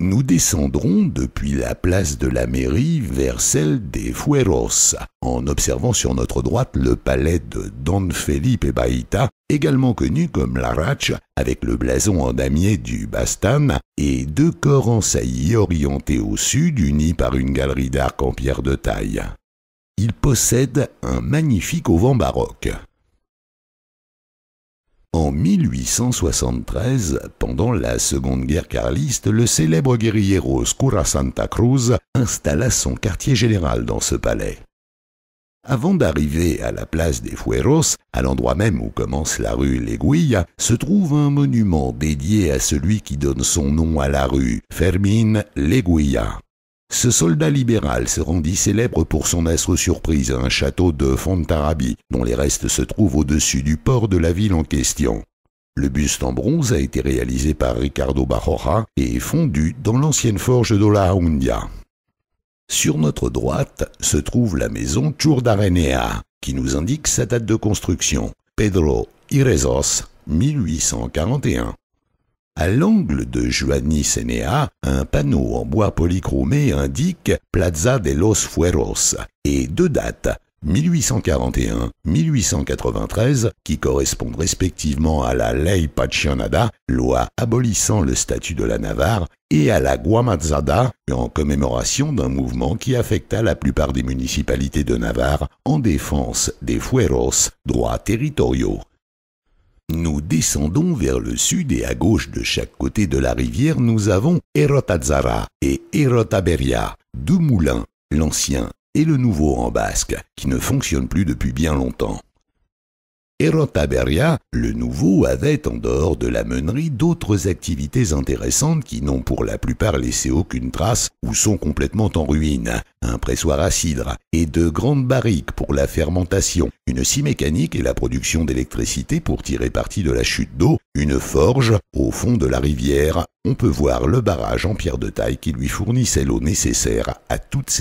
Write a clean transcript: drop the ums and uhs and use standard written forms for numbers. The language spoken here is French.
Nous descendrons depuis la place de la mairie vers celle des Fueros, en observant sur notre droite le palais de Don Felipe Baita, également connu comme Larrache, avec le blason en damier du Bastan et deux corps en saillie orientés au sud, unis par une galerie d'arc en pierre de taille. Il possède un magnifique auvent baroque. En 1873, pendant la Seconde Guerre carliste, le célèbre guerrillero Escura Santa Cruz installa son quartier général dans ce palais. Avant d'arriver à la place des Fueros, à l'endroit même où commence la rue Leguilla, se trouve un monument dédié à celui qui donne son nom à la rue, Fermín Leguilla. Ce soldat libéral se rendit célèbre pour son assaut surprise à un château de Fontarrabí, dont les restes se trouvent au-dessus du port de la ville en question. Le buste en bronze a été réalisé par Ricardo Bajoja et est fondu dans l'ancienne forge de la Aundia. Sur notre droite se trouve la maison Churdarenea, qui nous indique sa date de construction, Pedro Irezos, 1841. À l'angle de Juaní Sénéa, un panneau en bois polychromé indique Plaza de los Fueros et deux dates, 1841-1893, qui correspondent respectivement à la Ley Paccionada, loi abolissant le statut de la Navarre, et à la Guamazada, en commémoration d'un mouvement qui affecta la plupart des municipalités de Navarre en défense des Fueros, droits territoriaux. Nous descendons vers le sud et à gauche de chaque côté de la rivière, nous avons Errotatzara et Errotaberria, deux moulins, l'ancien et le nouveau en basque, qui ne fonctionnent plus depuis bien longtemps. Errotaberria, le nouveau, avait, en dehors de la meunerie, d'autres activités intéressantes qui n'ont pour la plupart laissé aucune trace ou sont complètement en ruine. Un pressoir à cidre et de grandes barriques pour la fermentation, une scie mécanique et la production d'électricité pour tirer parti de la chute d'eau, une forge au fond de la rivière. On peut voir le barrage en pierre de taille qui lui fournissait l'eau nécessaire à toutes ces